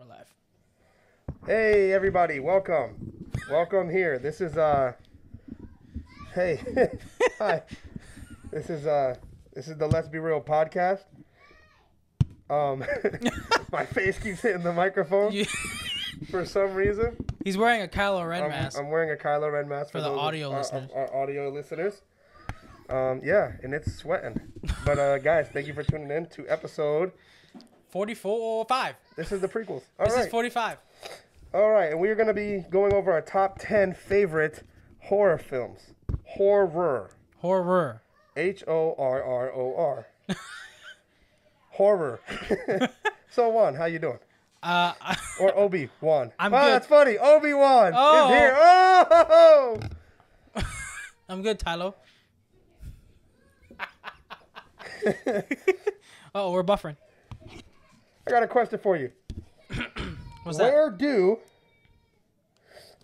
live. Hey everybody, welcome. Welcome here. This is hey. Hi. This is the Let's Be Real podcast. My face keeps hitting the microphone for some reason. He's wearing a Kylo Ren mask. I'm wearing a Kylo Ren mask for the audio listeners. Our audio listeners. Yeah, and it's sweating. But guys, thank you for tuning in to episode 45. This is the prequels. This is 45. All right, and we're going to be going over our top 10 favorite horror films. Horror. Horror. Horror. Horror. So, Juan, how you doing? Or Obi-Wan. I'm good. good. That's funny. Obi-Wan Oh. is here. Oh! I'm good, Tylo. Oh, we're buffering. I got a question for you. What's I'm going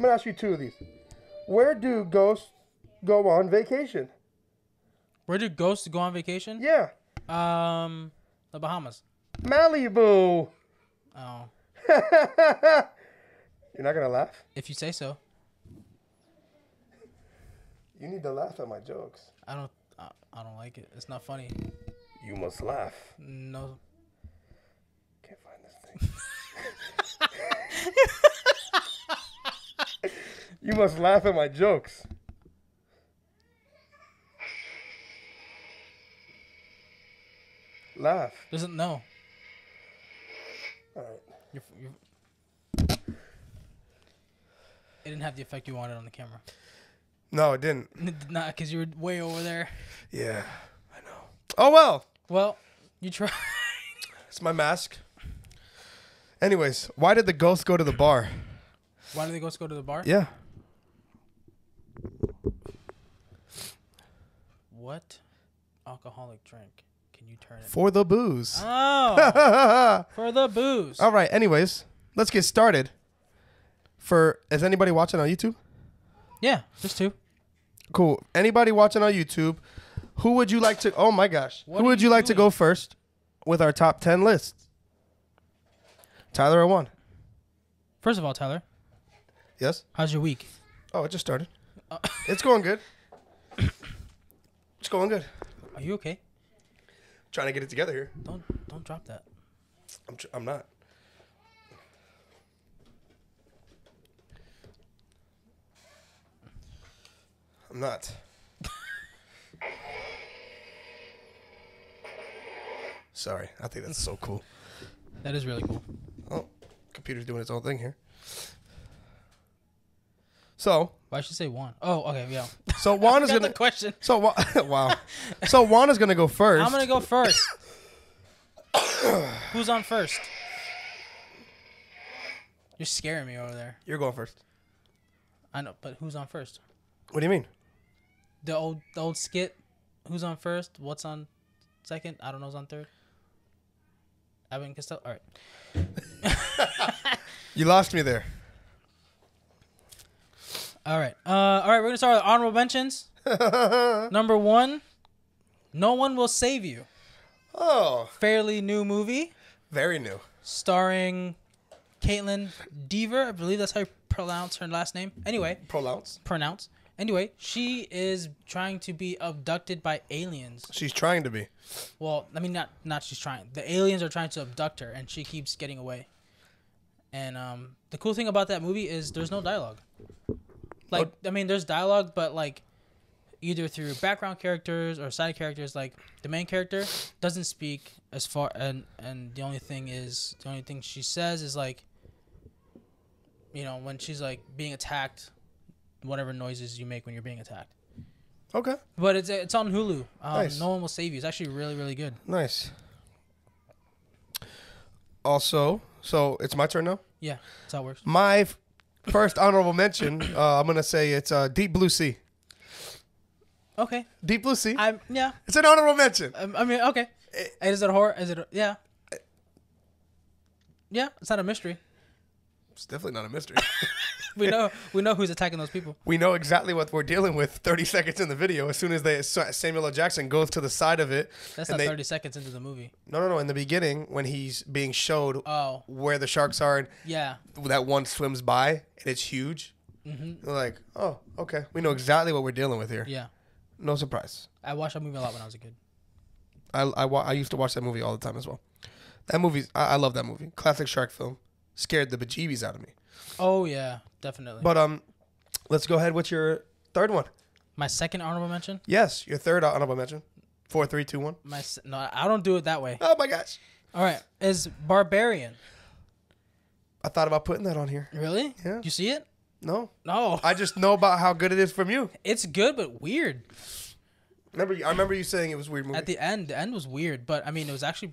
to ask you two of these. Where do ghosts go on vacation? Where do ghosts go on vacation? Yeah. The Bahamas. Malibu. Oh. You're not going to laugh? If you say so. You need to laugh at my jokes. I don't like it. It's not funny. You must laugh. No. Can't find this thing. You must laugh at my jokes. Laugh. Doesn't know. All right. It didn't have the effect you wanted on the camera. No, it didn't. It did not, because you were way over there. Yeah, I know. Oh, well. Well, you tried. It's my mask. Anyways, why did the ghost go to the bar? Why did they go to the bar? Yeah. What alcoholic drink can you turn it? For the booze. Oh, for the booze. All right, anyways, let's get started. Is anybody watching on YouTube? Yeah, just two. Cool. Anybody watching on YouTube, who would you like to... Oh, my gosh. What Who are would you you like to doing? go first with our top 10 lists? Tyler or Juan? First of all, Tyler, Yes? how's your week? Oh, it just started. It's going good. It's going good. Are you okay? Trying to get it together here. Don't drop that. I'm not. I'm not. Sorry. I think that's so cool. That is really cool. Oh, computer's doing its own thing here. So, Why should say one? Oh, okay, yeah. so Juan is Got gonna. the question. So wow. So Juan is gonna go first. I'm gonna go first. Who's on first? You're scaring me over there. You're going first. I know, but who's on first? What do you mean? The old skit. Who's on first? What's on second? I don't know. Who's on third? Abbott and Costello. All right. You lost me there. All right. We're gonna start with honorable mentions. Number 1, No One Will Save You. Oh, Fairly new movie very new. starring Caitlin Dever. I believe that's how you pronounce her last name. Anyway, Pronounce. Anyway, she is trying to be abducted by aliens. She's trying to be. Well, I mean, not she's trying. The aliens are trying to abduct her, and she keeps getting away. And the cool thing about that movie is there's no dialogue. Like, I mean, there's dialogue, but like either through background characters or side characters. Like the main character doesn't speak as far, and the only thing she says is like, you know, when she's like being attacked, whatever noises you make when you're being attacked. Okay. But it's on Hulu. Nice. No One Will Save You. It's actually really, really good. Nice. Also, so it's my turn now? Yeah, that's how it works. My first honorable mention, I'm going to say it's Deep Blue Sea. Okay. Deep Blue Sea? Yeah. It's an honorable mention. I mean, okay. Is it a horror? Yeah. Yeah, it's not a mystery. It's definitely not a mystery. we know who's attacking those people. We know exactly what we're dealing with 30 seconds in the video. As soon as Samuel L. Jackson goes to the side of it. That's not 30 seconds into the movie. No. In the beginning, when he's being showed where the sharks are, and that one swims by, and it's huge. Mm-hmm. We're like, oh, okay. We know exactly what we're dealing with here. Yeah. No surprise. I watched that movie a lot when I was a kid. I used to watch that movie all the time as well. That movie, I love that movie. Classic shark film. Scared the bejeebies out of me. Oh, yeah. Definitely. But let's go ahead with your third one. My second honorable mention? Yes, your third honorable mention. 4, 3, 2, 1. No, I don't do it that way. Oh, my gosh. All right. Is Barbarian. I thought about putting that on here. Really? Yeah. You see it? No. No. I just know about how good it is from you. It's good, but weird. I remember you saying it was a weird movie. At the end was weird, but I mean, it's actually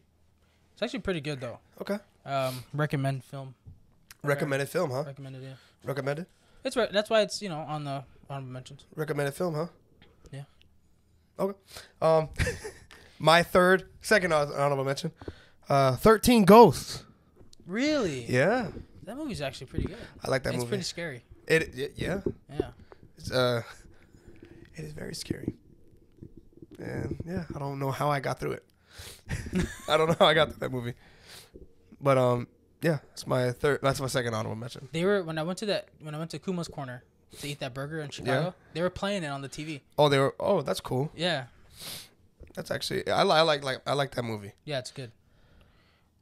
pretty good though. Okay. Recommend film. Recommended film, huh? Recommended, yeah. Recommended? It's right. That's why it's on the honorable mentions. Recommended film, huh? Yeah. Okay. My second honorable mention, 13 Ghosts. Really? Yeah. That movie's actually pretty good. I like that movie. It's pretty scary. Yeah. Yeah. It's it is very scary. And yeah, I don't know how I got through it. I don't know how I got through that movie. But yeah, that's my second honorable mention. They were when I went to Kuma's Corner to eat that burger in Chicago. They were playing it on the TV. Oh, that's cool. Yeah. That's actually I like that movie. Yeah, it's good.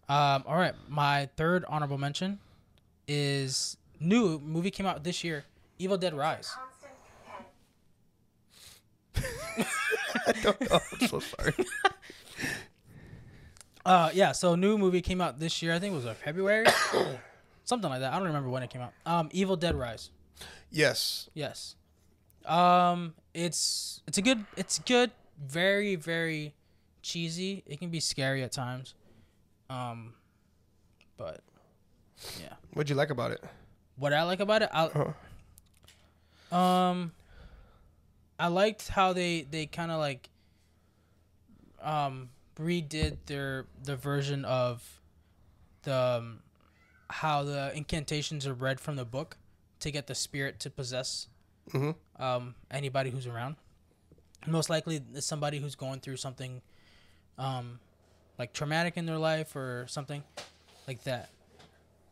All right, my third honorable mention is new movie came out this year, Evil Dead Rise. I don't know. I'm so sorry. Yeah, so new movie came out this year. I think it was February, something like that. I don't remember when it came out. Evil Dead Rise. Yes. Yes. It's good. Very, very cheesy. It can be scary at times. But yeah. What'd you like about it? What I like about it, I liked how they kind of like redid the version of the how the incantations are read from the book to get the spirit to possess anybody who's around. Most likely it's somebody who's going through something like traumatic in their life or something like that.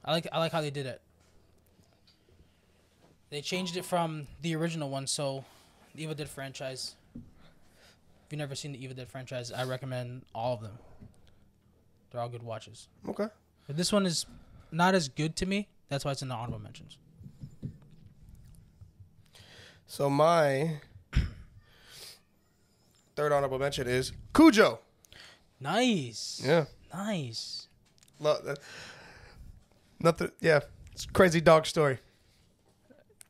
I like how they did it. They changed it from the original one, so the Evil Dead franchise. If you've never seen the Evil Dead franchise, I recommend all of them. They're all good watches. Okay. But this one is not as good to me. That's why it's in the honorable mentions. So my third honorable mention is Cujo. Nice. Yeah. Nice. Nothing. Yeah. It's a crazy dog story.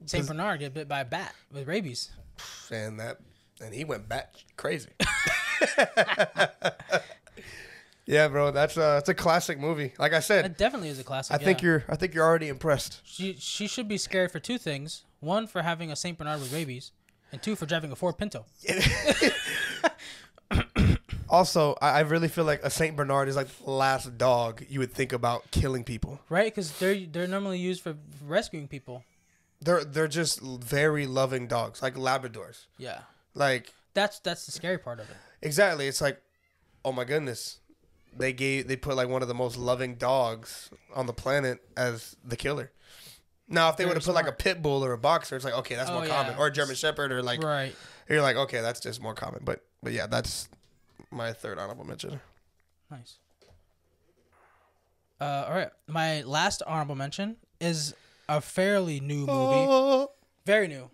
Saint Bernard get bit by a bat with rabies. And he went bat crazy. Yeah, bro, that's a classic movie. Like I said, It definitely is a classic. I think you're already impressed. She should be scared for two things: one, for having a Saint Bernard with rabies, and two, for driving a Ford Pinto. Also, I really feel like a Saint Bernard is like the last dog you would think about killing people. Right, because they're normally used for rescuing people. They're just very loving dogs, like Labradors. Yeah, Like that's the scary part of it. exactly, it's like, oh my goodness, they put like one of the most loving dogs on the planet as the killer. Now, if they would have put like a pit bull or a boxer, it's like okay, that's more common, or a German Shepherd, or like right. You're like okay, that's just more common. But yeah, that's my third honorable mention. Nice. All right, my last honorable mention is a fairly new movie. Very new.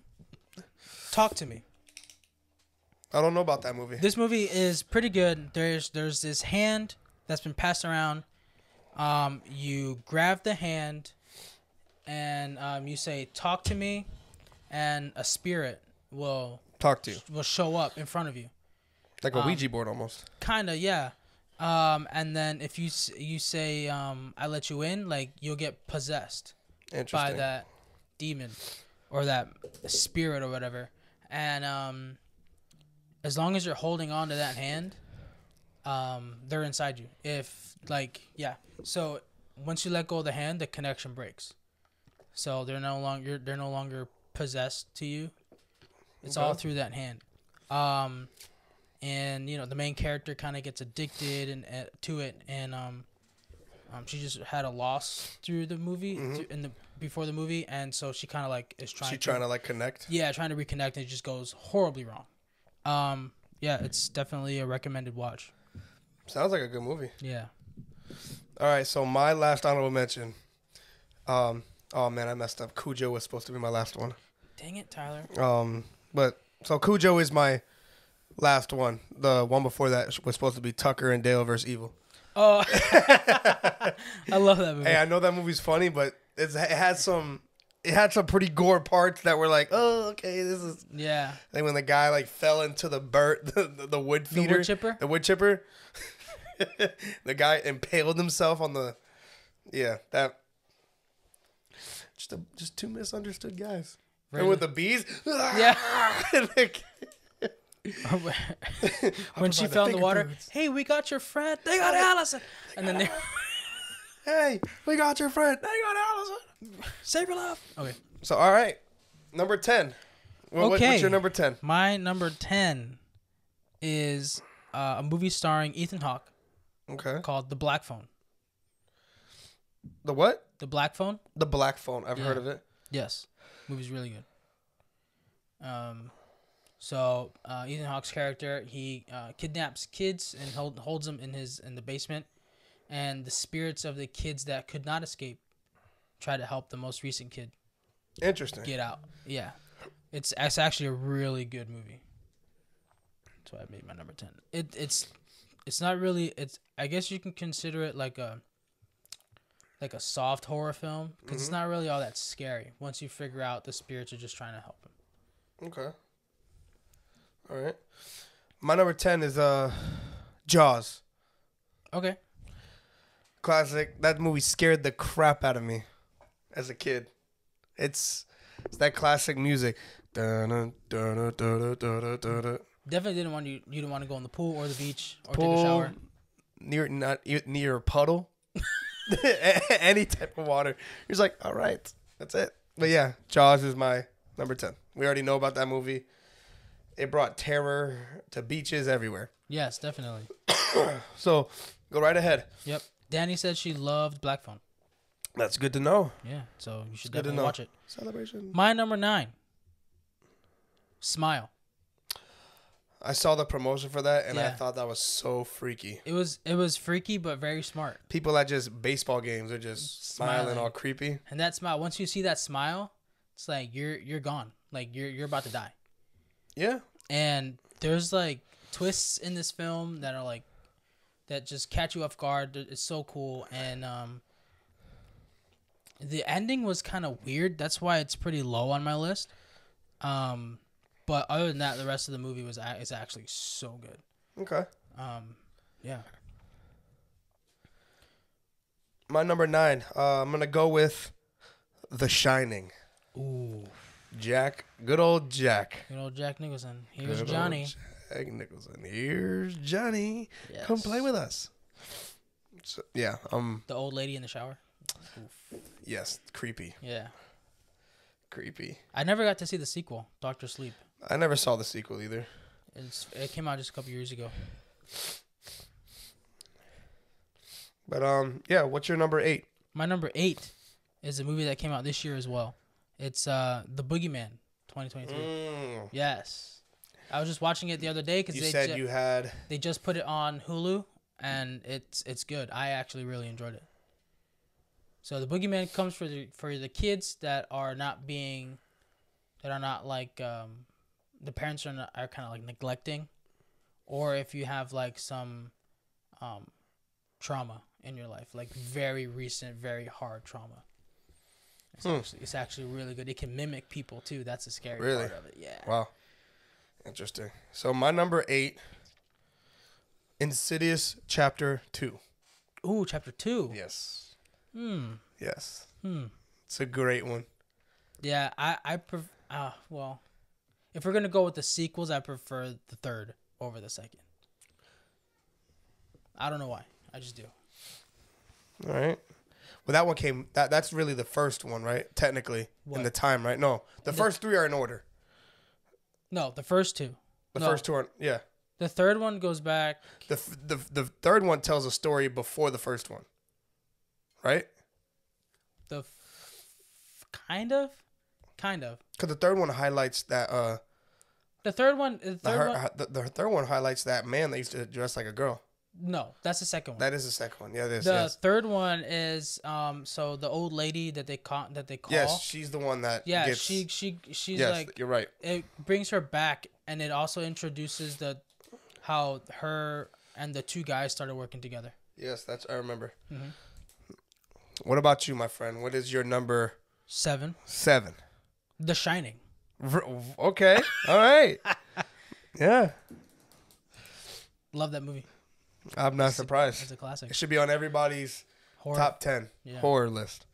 Talk to Me. I don't know about that movie. This movie is pretty good. There's this hand that's been passed around. You grab the hand, and you say "Talk to me," and a spirit will show up in front of you. Like a Ouija board almost. Kinda, yeah. And then if you say "I let you in," like you'll get possessed by that demon or that spirit or whatever. And as long as you're holding on to that hand, they're inside you. So once you let go of the hand, the connection breaks. So they're no longer possessed to you. It's all through that hand. And you know the main character kind of gets addicted and to it, and she just had a loss through the movie before the movie, and so she kind of like is trying. Trying to like connect. Yeah, trying to reconnect, and it just goes horribly wrong. Yeah, it's definitely a recommended watch. Sounds like a good movie. Yeah. All right, so my last honorable mention. Oh man, I messed up. Cujo was supposed to be my last one. Dang it, Tyler. But so Cujo is my last one. The one before that was supposed to be Tucker and Dale versus Evil. Oh, I love that movie. Hey, I know that movie's funny, but it had some pretty gore parts that were like, oh, okay, this is. Yeah. Like when the guy like fell into the the wood feeder, the wood chipper. The guy impaled himself on the. Yeah, that. Just two misunderstood guys. Really? And with the bees. Yeah. When she fell in the water, hey, we got your friend. They got Allison. And then they, hey, we got your friend. They got Allison. Save your love. Okay. So, all right. Number 10. What's your number 10? My number 10 is a movie starring Ethan Hawke. Okay. Called The Black Phone. The what? The Black Phone. The Black Phone. I've heard of it. Yes. Movie's really good. So Ethan Hawke's character, he kidnaps kids and holds them in the basement, and the spirits of the kids that could not escape try to help the most recent kid. Interesting. Get out. Yeah, it's actually a really good movie. That's why I made my number 10. It's not really. I guess you can consider it like a soft horror film because it's not really all that scary once you figure out the spirits are just trying to help him. Okay. All right. My number 10 is Jaws. Okay. Classic. That movie scared the crap out of me as a kid. It's that classic music. Definitely didn't want you didn't want to go in the pool or the beach or take a shower. Near a puddle. Any type of water. You're just like, all right, that's it. But yeah, Jaws is my number 10. We already know about that movie. It brought terror to beaches everywhere. Yes, definitely. So, go right ahead. Yep. Danny said she loved Black Phone. That's good to know. Yeah, so you should definitely watch it. Celebration. My number 9. Smile. I saw the promotion for that, and I thought that was so freaky. It was freaky, but very smart. People at just baseball games are just smiling all creepy. And that smile, once you see that smile, it's like you're gone. Like you're about to die. Yeah. And there's like twists in this film that are like that just catch you off guard. It's so cool, and the ending was kind of weird. That's why it's pretty low on my list. But other than that, the rest of the movie is actually so good. Okay. Yeah. My number 9. I'm gonna go with The Shining. Ooh. Jack. Good old Jack. Good old Jack Nicholson. Here's Johnny. Jack Nicholson. Here's Johnny. Yes. Come play with us. So, yeah. The old lady in the shower. Oof. Yes. Creepy. Yeah. Creepy. I never got to see the sequel, Dr. Sleep. I never saw the sequel either. It came out just a couple years ago. But yeah. What's your number 8? My number 8 is a movie that came out this year as well. It's The Boogeyman, 2023. Yes, I was just watching it the other day because they just put it on Hulu, and it's good. I actually really enjoyed it. So The Boogeyman comes for the kids that are not like the parents are kind of like neglecting, or if you have like some trauma in your life, like very recent, very hard trauma. It's actually really good. It can mimic people too. That's the scary part of it. Yeah. Wow. Interesting. So my number 8, Insidious Chapter 2. Ooh, Chapter 2. Yes. Yes. It's a great one. Yeah, well, if we're gonna go with the sequels, I prefer the third over the second. I don't know why. I just do. All right. Well, that one came. That's really the first one, right? Technically, in the time, right? No, the first three are in order. No, the first two. The first two are yeah. The third one goes back. The third one tells a story before the first one, right? Kind of. Because the third one highlights that. The third one. The third one highlights that man that used to dress like a girl. No, that's the second one. That is the second one. Yeah, this. The third one is so the old lady that they call. Yes, she's the one that. Yeah, gets, she's yes, like. You're right. It brings her back, and it also introduces how her and the two guys started working together. Yes, I remember. Mm-hmm. What about you, my friend? What is your number? 7. The Shining. Okay. All right. Yeah. Love that movie. I'm not surprised. It's a classic. It should be on everybody's top 10 horror list.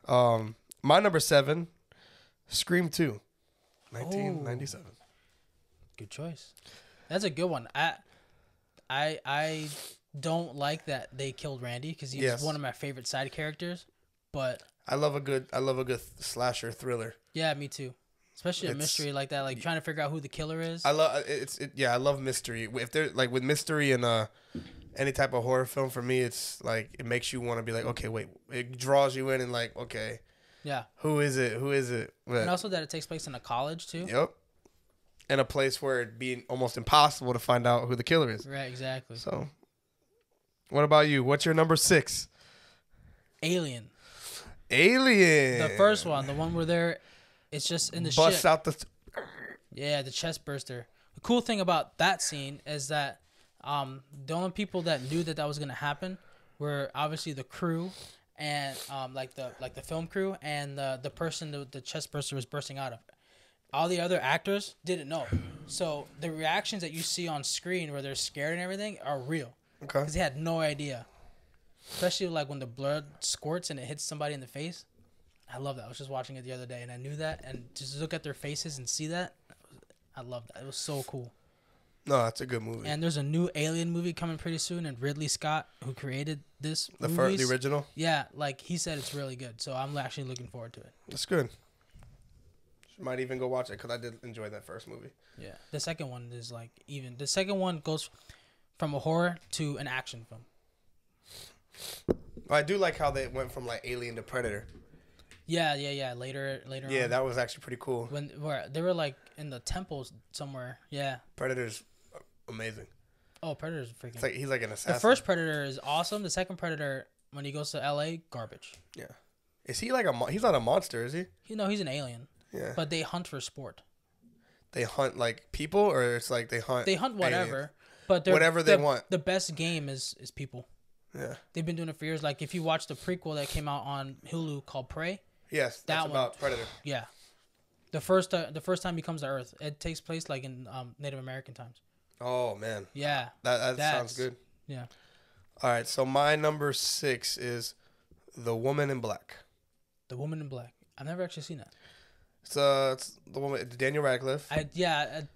My number 7, Scream 2, 1997. Good choice. That's a good one. I don't like that they killed Randy because he's one of my favorite side characters, but I love a good slasher thriller. Yeah, me too. Especially a mystery like that, like trying to figure out who the killer is. I love mystery. If they're like with mystery and any type of horror film, for me, it's like it makes you want to be like, okay, wait. It draws you in and like, okay, yeah, who is it? But, and also that it takes place in a college too. Yep, and a place where it'd be almost impossible to find out who the killer is. Right, exactly. So, what about you? What's your number 6? Alien. The first one, the one where it's just in the bust ship. Out the. Yeah, the chest burster. The cool thing about that scene is that the only people that knew that was gonna happen were obviously the crew and like the film crew and the person the chest burster was bursting out of. All the other actors didn't know, so the reactions that you see on screen where they're scared and everything are real. Okay. Because they had no idea, especially like when the blood squirts and it hits somebody in the face. I love that. I was just watching it the other day, and I knew that, and just look at their faces and see that. I love that. It was so cool. No, that's a good movie. And there's a new Alien movie coming pretty soon, and Ridley Scott, who created the original. Yeah, like he said, it's really good. So I'm actually looking forward to it. That's good. Might even go watch it because I did enjoy that first movie. Yeah, the second one is like even. The second one goes from a horror to an action film. I do like how they went from like Alien to Predator. Yeah. Later. Yeah, on. that was actually pretty cool. Where they were like in the temples somewhere. Yeah. Predator's amazing. Oh, Predator's freaking. It's like he's like an assassin. The first Predator is awesome. The second Predator, when he goes to L.A., garbage. Yeah. Is he like he's not a monster, is he? He's an alien. Yeah. But they hunt for sport. They hunt like people, or it's like they hunt. They hunt whatever, aliens. but whatever they want. The best game is people. Yeah. They've been doing it for years. Like if you watch the prequel that came out on Hulu called Prey. Yes, that's about Predator. Yeah. The first time he comes to Earth, it takes place like in Native American times. Oh man. Yeah. That sounds good. Yeah. All right, so my number 6 is The Woman in Black. The Woman in Black. I've never actually seen that. It's the woman, Daniel Radcliffe. I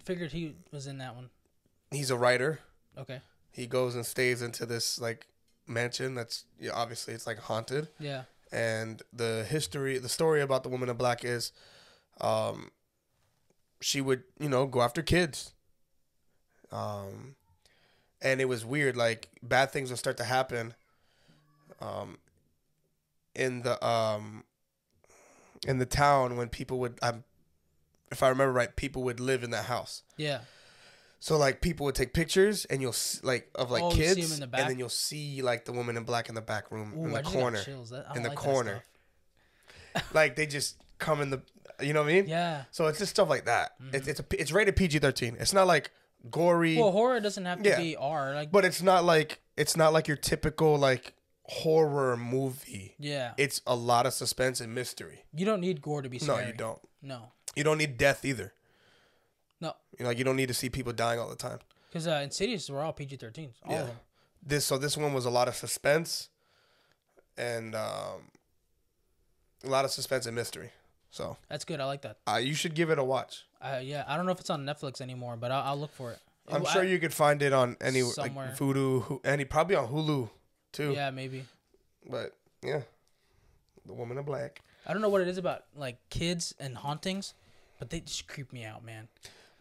figured he was in that one. He's a writer. Okay. He goes and stays into this like mansion that's obviously it's like haunted. Yeah. And the story about the Woman in Black is, she would go after kids. And it was weird, like bad things would start to happen. In the town when people would, if I remember right, people would live in that house. Yeah. So like people would take pictures and you'll kids, see 'em in the back? and then you'll see like the Woman in Black in the back room. Ooh, in the I just corner, got chills. in the like corner. Like they just come in the, you know what I mean? Yeah. So it's just stuff like that. Mm-hmm. It's rated PG-13. It's not like gory. Well, horror doesn't have to be R. Like, but it's not like your typical like horror movie. Yeah. It's a lot of suspense and mystery. You don't need gore to be scary. No, you don't. No. You don't need death either. No. You don't need to see people dying all the time. Because Insidious were all PG-13s. All of them. This one was a lot of suspense and a lot of suspense and mystery. So that's good. I like that. You should give it a watch. Yeah, I don't know if it's on Netflix anymore, but I'll look for it. I'm sure you could find it on any like Voodoo, probably on Hulu too. Yeah, maybe. But yeah, The Woman in Black. I don't know what it is about like kids and hauntings, but they just creep me out, man.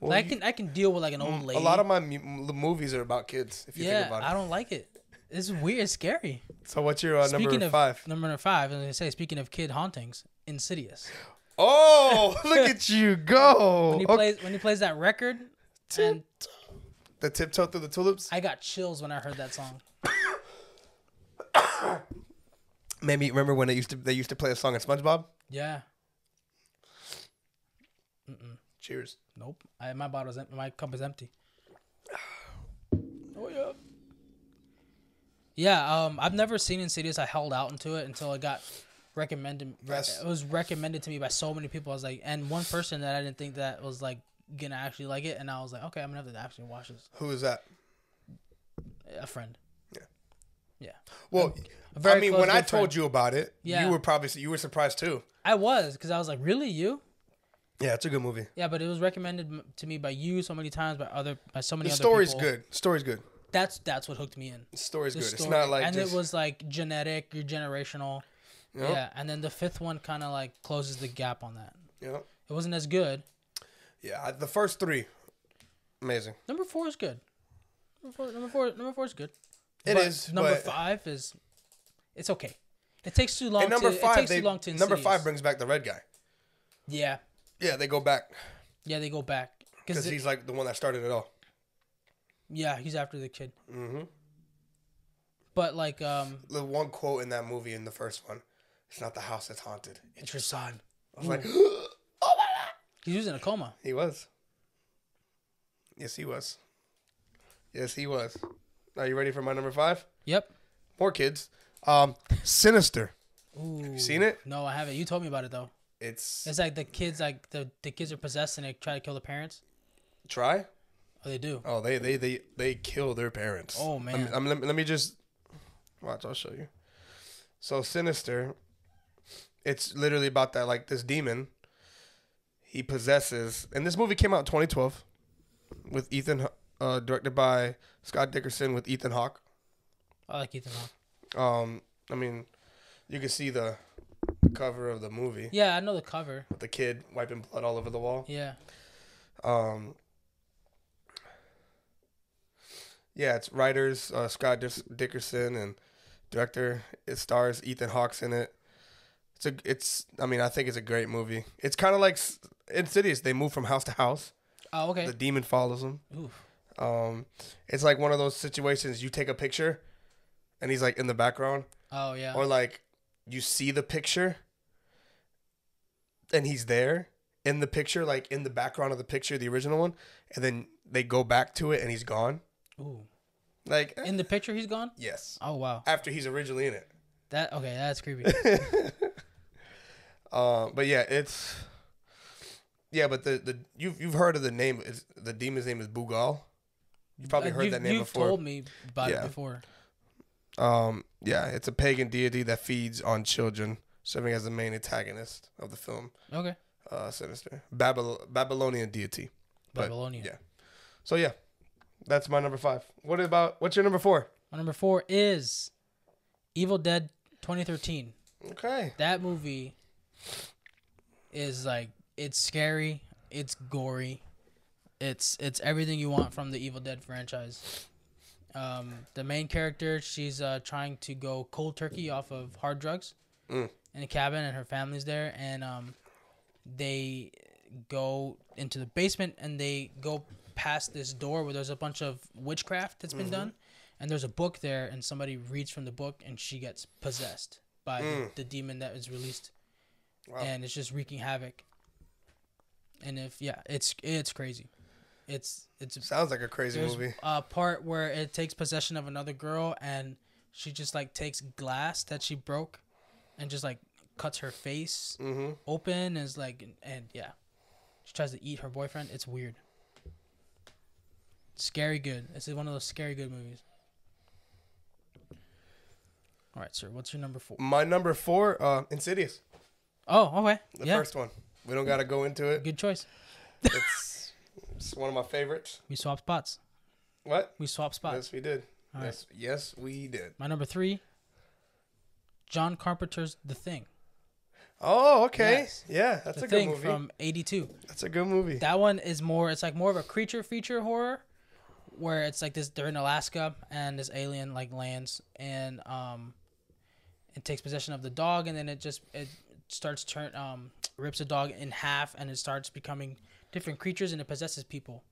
Well, like, I can deal with like an old lady. A lot of my movies are about kids. If you think about it. I don't like it. It's weird. It's scary. So what's your number 5? Number 5. I was gonna say, speaking of kid hauntings, Insidious. Oh, look at you go! When he plays that record, and the Tiptoe Through the Tulips. I got chills when I heard that song. Maybe remember when they used to play a song in SpongeBob? Yeah. Cheers. Nope. My cup is empty. Oh yeah. Yeah. I've never seen Insidious. I held out into it until it got recommended. It was recommended to me by so many people. I was like, and one person that I didn't think that was like gonna actually like it, and I was like, okay, I'm gonna have to actually watch this. Who is that? A friend. Yeah. Well, I mean, when I told you about it, you were surprised too. I was, because I was like, really, you? Yeah, it's a good movie. Yeah, but it was recommended to me by you so many times, by so many other people. The story's good. That's what hooked me in. The story's good. It's not like it was like genetic, you're generational. Yep. Yeah, and then the 5th one kind of like closes the gap on that. Yeah. It wasn't as good. Yeah, the first 3, amazing. Number 4 is good. Number four is good. Number 5 is, it's okay. It takes too long. And number 5 Number 5 brings back the red guy. Yeah. Yeah, they go back. Yeah, they go back because he's like the one that started it all. Yeah, he's after the kid. Mm-hmm. But like the one quote in that movie in the first one, it's not the house that's haunted. It's your son. I was like, oh my God. He was in a coma. He was. Yes, he was. Yes, he was. Are you ready for my number 5? Yep. More kids. Sinister. Ooh. Have you seen it? No, I haven't. You told me about it though. It's like the kids, like the kids are possessed and they try to kill the parents. Try? Oh, they do. Oh, they kill their parents. Oh man. Let me just watch. I'll show you. So Sinister, it's literally about that, like this demon. He possesses, and this movie came out in 2012, with directed by Scott Dickerson with Ethan Hawke. I like Ethan Hawke. I mean, you can see the cover of the movie. Yeah, I know the cover. With the kid wiping blood all over the wall. Yeah. Yeah, it's writers Scott Dickerson and director. It stars Ethan Hawke's in it. I think it's a great movie. It's kind of like Insidious. They move from house to house. Oh, okay. The demon follows them. Oof. It's like one of those situations you take a picture, and he's like in the background. Oh yeah. Or like you see the picture, and he's there in the picture, like in the background of the picture, the original one, and then they go back to it, and he's gone. Ooh. Like in the picture, he's gone. Yes. Oh wow. After he's originally in it. That's creepy. But yeah, but you've heard of the name? The demon's name is Boogal. You've probably heard that name before. You've told me about it before. Yeah, it's a pagan deity that feeds on children, serving as the main antagonist of the film. Okay. Sinister. Babylonian deity. Babylonian. Yeah. So yeah, that's my number 5. What's your number 4? My number 4 is Evil Dead 2013. Okay. That movie is like, it's scary, it's gory, it's everything you want from the Evil Dead franchise. The main character, she's trying to go cold turkey off of hard drugs in a cabin, and her family's there, and they go into the basement and they go past this door where there's a bunch of witchcraft that's been done, and there's a book there, and somebody reads from the book and she gets possessed by the demon that is released. Wow. And it's just wreaking havoc. And it's crazy. It sounds like a crazy movie. There's a part where it takes possession of another girl, and she just like takes glass that she broke and just like cuts her face open, and is like, and yeah, she tries to eat her boyfriend. It's weird. Scary good. This is one of those scary good movies. All right, sir. What's your number 4? My number 4, Insidious. Oh, okay. The first one. We don't got to go into it. Good choice. It's one of my favorites. We swapped spots. What? We swapped spots. Yes, we did. All right. Yes, we did. My number 3, John Carpenter's The Thing. Oh, okay. Yes. Yeah, that's The a good Thing movie. from '82. That's a good movie. That one is more. It's like more of a creature feature horror, where it's like this. They're in Alaska, and this alien like lands, and it takes possession of the dog, and then it starts rips the dog in half, and it starts becoming different creatures, and it possesses people.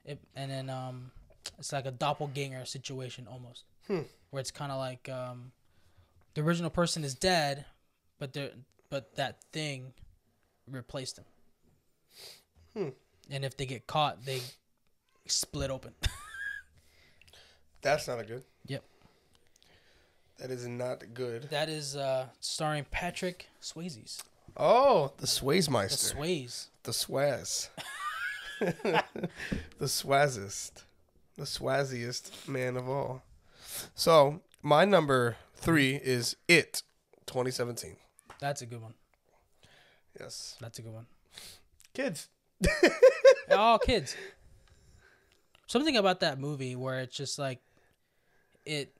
And then it's like a doppelganger situation almost, where it's kind of like the original person is dead, but that thing replaced him. And if they get caught, they split open. That's not a good. Yep. That is not good. That is starring Patrick Swayze. Oh, the Swayzemeister. The Swayze. The Swaz. The Swazist. The Swaziest man of all. So, my number 3 is It, 2017. That's a good one. Yes. That's a good one. Kids. All kids. Something about that movie where it's just like it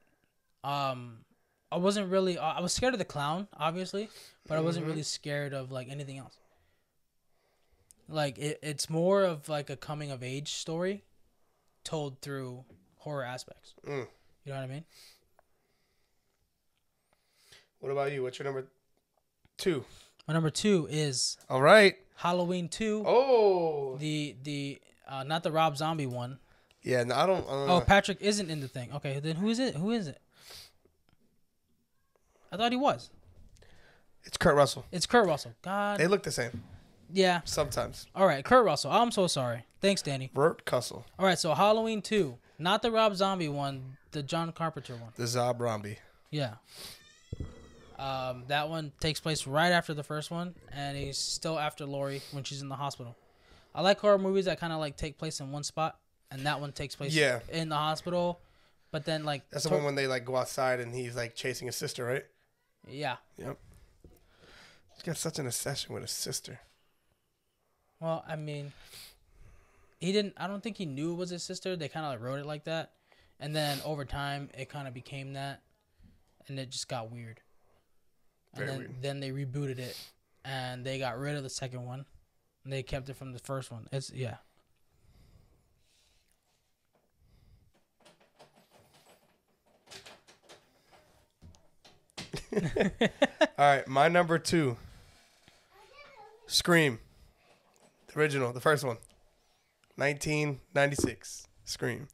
I wasn't really I was scared of the clown, obviously, but I wasn't really scared of like anything else. Like it's more of like a coming of age story told through horror aspects. You know what I mean? What about you? What's your number 2? My number 2 is All right. Halloween 2. Oh. The not the Rob Zombie one. Yeah, no, I don't Oh, Patrick isn't in the thing. Okay, then who is it? Who is it? I thought he was. It's Kurt Russell. It's Kurt Russell. God. They look the same. Yeah. Sometimes. All right, Kurt Russell. I'm so sorry. Thanks, Danny. Burt Russell. All right, so Halloween 2. Not the Rob Zombie one, the John Carpenter one. The Zob Rombi. Yeah. That one takes place right after the first one, and he's still after Laurie when she's in the hospital. I like horror movies that kind of like take place in one spot, and that one takes place in the hospital. But then like that's the one when they like go outside and he's like chasing his sister, right? Yeah. Yep. He's got such an obsession with his sister. Well, I mean, I don't think he knew it was his sister. They kind of like wrote it like that, and then over time it kind of became that, and it just got weird. And then they rebooted it, and they got rid of the second one, and they kept it from the first one. It's All right, my number 2. Scream. The original, the first one. 1996. Scream.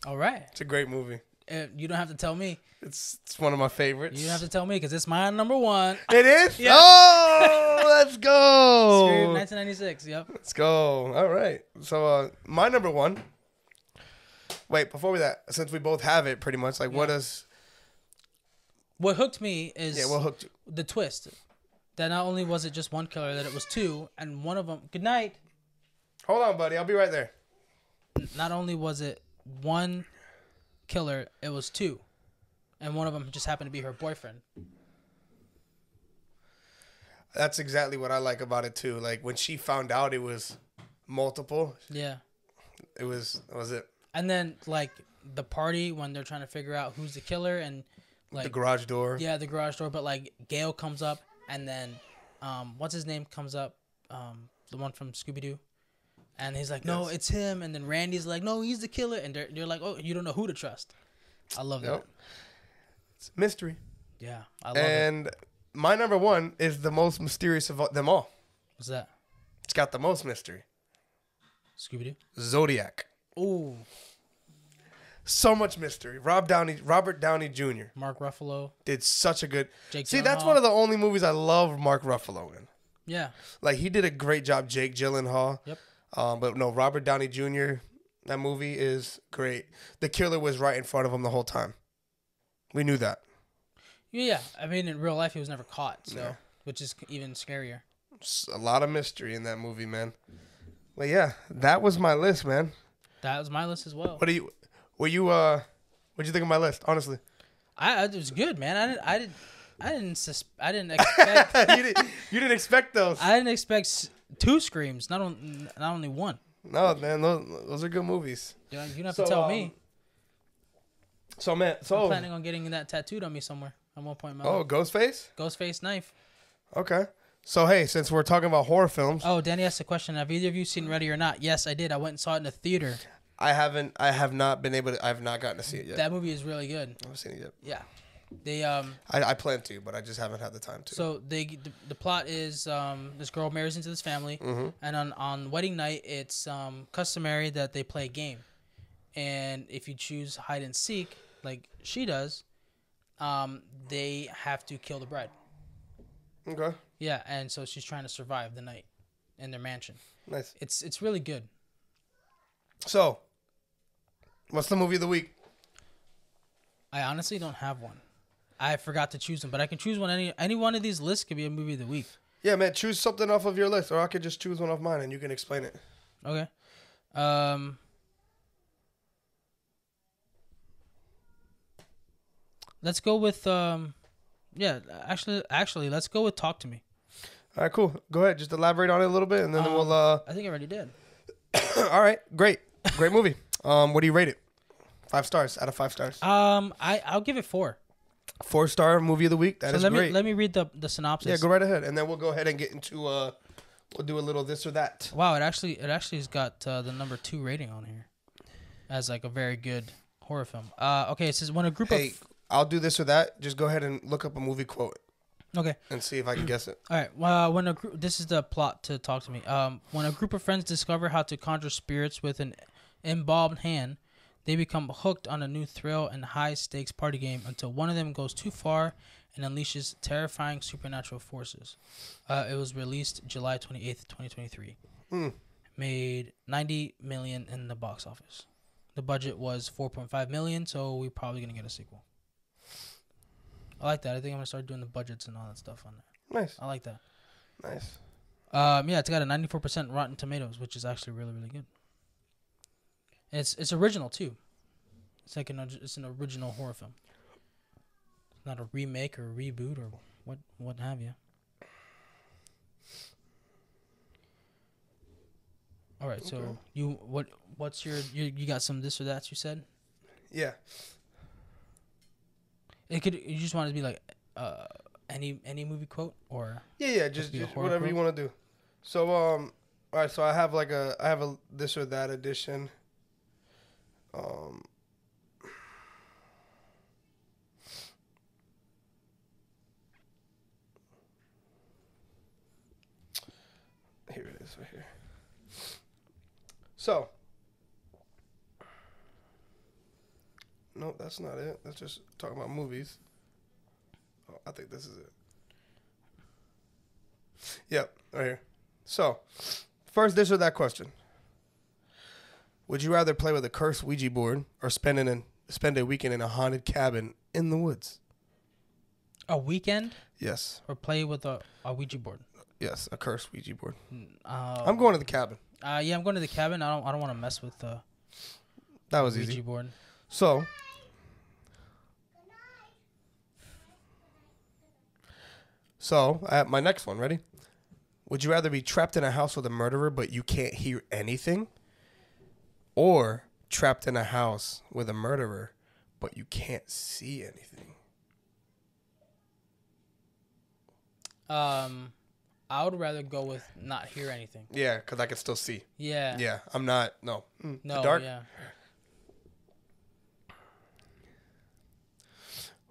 All right. It's a great movie. You don't have to tell me. It's one of my favorites. You don't have to tell me because it's my number 1. It is? Yeah. Oh, let's go. Scream 1996. Yep. Let's go. All right. So my number 1. Wait, before that, since we both have it pretty much, like what hooked me is what hooked you? The twist. That not only was it just one killer, that it was 2, and one of them... Good night. Hold on, buddy. I'll be right there. Not only was it one killer, it was 2. And one of them just happened to be her boyfriend. That's exactly what I like about it, too. Like, when she found out it was multiple. Yeah. That was it. And then, like, the party, when they're trying to figure out who's the killer, and, like... The garage door. Yeah, the garage door. But, like, Gale comes up, and then, what's his name comes up? The one from Scooby-Doo. And he's like, no, it's him. And then Randy's like, no, he's the killer. And they're like, oh, you don't know who to trust. I love that. It's mystery. Yeah, I love it. And my number 1 is the most mysterious of them all. What's that? It's got the most mystery. Scooby-Doo? Zodiac. Ooh. So much mystery. Robert Downey Jr. Mark Ruffalo. Did such a good... See, that's one of the only movies I love Mark Ruffalo in. Yeah. Like, he did a great job. Jake Gyllenhaal. Yep. But no, Robert Downey Jr., that movie is great. The killer was right in front of him the whole time. We knew that. Yeah. I mean, in real life, he was never caught, so which is even scarier. Just a lot of mystery in that movie, man. Well, yeah, that was my list, man. That was my list as well. What'd you think of my list, honestly? It was good, man. I didn't expect. You didn't expect those. I didn't expect 2 screams, not only 1. No, man, those are good movies. You don't have to tell me. So, man, I'm planning on getting that tattooed on me somewhere at one point in my life. Ghostface? Ghostface knife. Okay. So, hey, since we're talking about horror films. Oh, Danny asked a question. Have either of you seen Ready or Not? Yes, I did. I went and saw it in the theater. I have not been able to. I have not gotten to see it yet. That movie is really good. I haven't seen it yet. Yeah. They I plan to, but I just haven't had the time to. So the plot is this girl marries into this family, and on wedding night it's customary that they play a game, and if you choose hide and seek like she does, they have to kill the bride. Okay. Yeah, and so she's trying to survive the night in their mansion. Nice. It's really good. So, what's the movie of the week? I honestly don't have one. I forgot to choose them, but I can choose one. Any one of these lists could be a movie of the week. Yeah, man, choose something off of your list, or I could just choose one off mine and you can explain it. Okay. Let's go with yeah, actually let's go with Talk to Me. All right, cool. Go ahead, just elaborate on it a little bit and then we'll I think I already did. All right, great movie. What do you rate it? 5 stars out of 5 stars. I'll give it 4. 4-star movie of the week. That is great. Let me read the synopsis. Yeah, go right ahead, and then we'll go ahead and get into we'll do a little this or that. Wow, it actually has got the number 2 rating on here, as like a very good horror film. Okay, it says when a group of I'll do this or that. Just go ahead and look up a movie quote. Okay. And see if I can guess it. All right. Well, this is the plot to Talk to Me. When a group of friends discover how to conjure spirits with an embalmed hand, they become hooked on a new thrill and high-stakes party game until one of them goes too far and unleashes terrifying supernatural forces. It was released July 28th, 2023. Made $90 million in the box office. The budget was $4.5 million, so we're probably going to get a sequel. I like that. I think I'm going to start doing the budgets and all that stuff on there. Nice. I like that. Nice. Yeah, it's got a 94% Rotten Tomatoes, which is actually really, really good. It's original too. It's like it's an original horror film. It's not a remake or a reboot or what have you. All right, so okay. What's your you got some this or that you said? Yeah. You just want it to be like any movie quote or yeah just whatever quote? You want to do. So all right, so I have a this or that edition. Here it is right here. So, no, that's not it. That's just talking about movies. Oh, I think this is it. Yep, right here. So, first this or that question. Would you rather play with a cursed Ouija board or spend a weekend in a haunted cabin in the woods? A weekend? Yes. Or play with a Ouija board? Yes, a cursed Ouija board. I'm going to the cabin. Yeah, I'm going to the cabin. I don't want to mess with that was Ouija easy. board. So, my next one, ready? Would you rather be trapped in a house with a murderer but you can't hear anything? Or trapped in a house with a murderer but you can't see anything? I would rather go with not hear anything. Yeah, because I can still see. Yeah. Yeah, I'm not, no. No, dark? Yeah.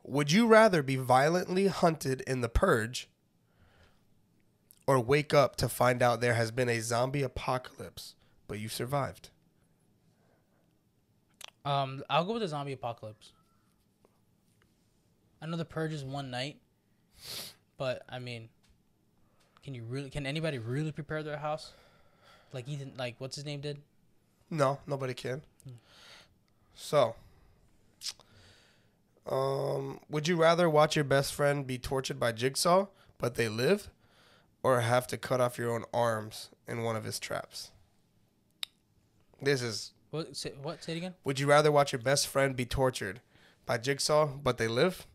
Would you rather be violently hunted in The Purge or wake up to find out there has been a zombie apocalypse, but you survived? I'll go with the zombie apocalypse. I know The Purge is one night, but I mean, can anybody really prepare their house? Like Ethan, like what's his name did? No, nobody can. So, would you rather watch your best friend be tortured by Jigsaw, but they live, or have to cut off your own arms in one of his traps? This is... Say it again? Would you rather watch your best friend be tortured by Jigsaw, but they live,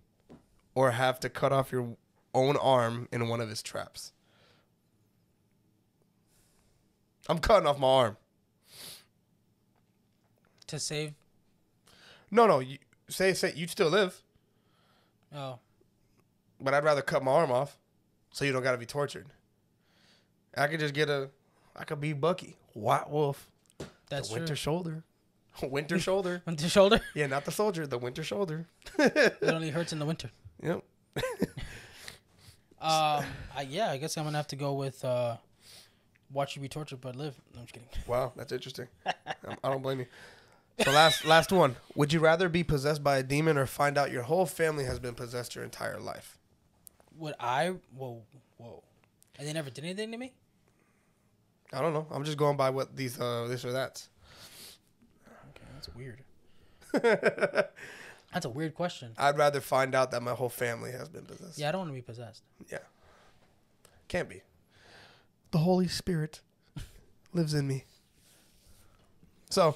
or have to cut off your own arm in one of his traps? I'm cutting off my arm. To save? No. You, say you'd still live. Oh. But I'd rather cut my arm off. so you don't gotta be tortured. I could just I could be Bucky, White Wolf, That's the Winter true. Shoulder, Winter Shoulder. Winter Shoulder. Yeah, not the soldier, the Winter Shoulder. It only hurts in the winter. Yep. I guess I'm gonna have to go with watch you be tortured but live. No, I'm just kidding. Wow, that's interesting. I don't blame you. So last one. Would you rather be possessed by a demon or find out your whole family has been possessed your entire life? Would I? Whoa. And they never did anything to me? I don't know. I'm just going by what these this or that's. Okay, that's weird. That's a weird question. I'd rather find out that my whole family has been possessed. Yeah, I don't want to be possessed. Yeah. Can't be. The Holy Spirit lives in me. So,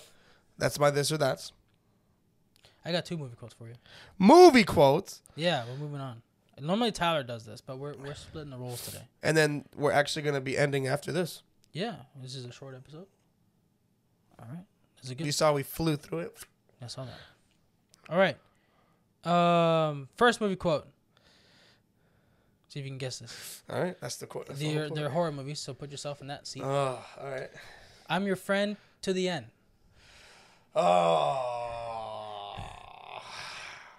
that's my this or that's. I got 2 movie quotes for you. Movie quotes. Yeah, we're moving on. Normally Tyler does this, but we're splitting the roles today. And then we're actually going to be ending after this. Yeah, this is a short episode. All right. Is it good? You saw we flew through it. I saw that. All right. First movie quote. See if you can guess this. All right. That's the quote. They're horror movies, so put yourself in that seat. Oh, all right. I'm your friend to the end. Oh.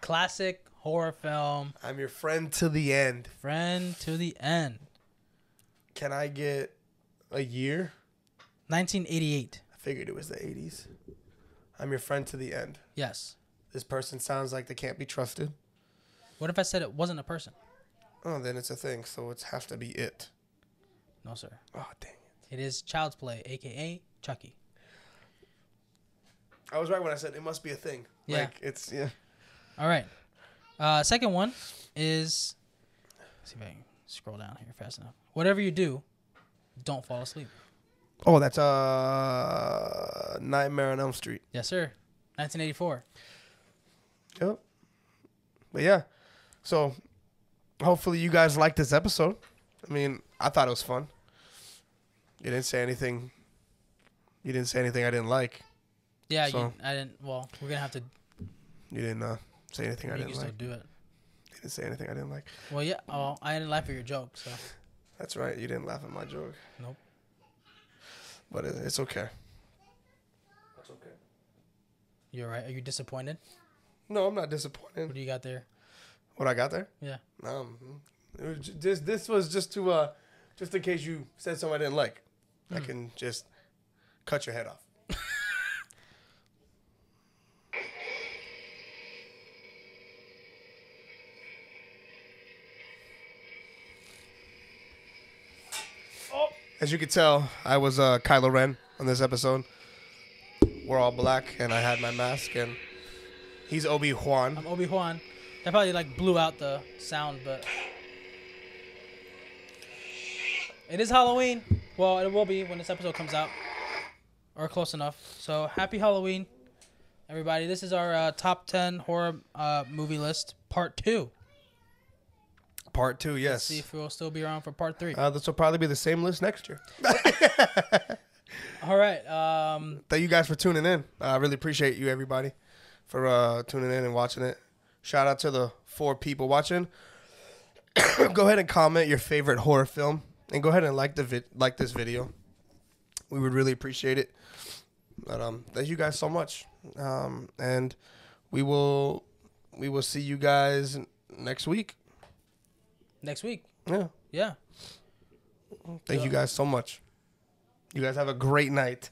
Classic horror film. I'm your friend to the end. Friend to the end. Can I get a year? 1988. I figured it was the 80s. I'm your friend to the end. Yes. This person sounds like they can't be trusted. What if I said it wasn't a person? Oh, then it's a thing, so it has to be it. No, sir. Oh, dang it. It is Child's Play, a.k.a. Chucky. I was right when I said it must be a thing. Yeah. Like, it's, yeah. All right. Second one is... Let's see if I can scroll down here fast enough. Whatever you do, don't fall asleep. Oh, that's Nightmare on Elm Street. Yes, sir. 1984. Yep. But yeah, so hopefully you guys liked this episode. I mean, I thought it was fun. You didn't say anything. I didn't like. Yeah, So- I didn't. Well, we're gonna have to. You didn't say anything I You can didn't still like. do it. You didn't say anything I didn't like. Well, yeah. Oh, I didn't laugh at your joke, so. That's right. You didn't laugh at my joke. Nope. But it's okay. That's okay. You're right. Are you disappointed? No, I'm not disappointed. What do you got there? What I got there? Yeah. It was this was just to just in case you said something I didn't like, I can just cut your head off. As you could tell, I was Kylo Ren on this episode. We're all black, and I had my mask, and he's Obi-Wan. I'm Obi-Wan. That probably like blew out the sound, but it is Halloween. Well, it will be when this episode comes out, or close enough. So happy Halloween, everybody! This is our top 10 horror movie list, part 2. Part 2, yes. Let's see if we'll still be around for part 3. This will probably be the same list next year. All right. Thank you guys for tuning in. I really appreciate you, everybody, for tuning in and watching it. Shout out to the 4 people watching. Go ahead and comment your favorite horror film, and go ahead and like this video. We would really appreciate it. But thank you guys so much, and we will see you guys next week. Next week. Yeah. Yeah. Thank you guys so much. You guys have a great night.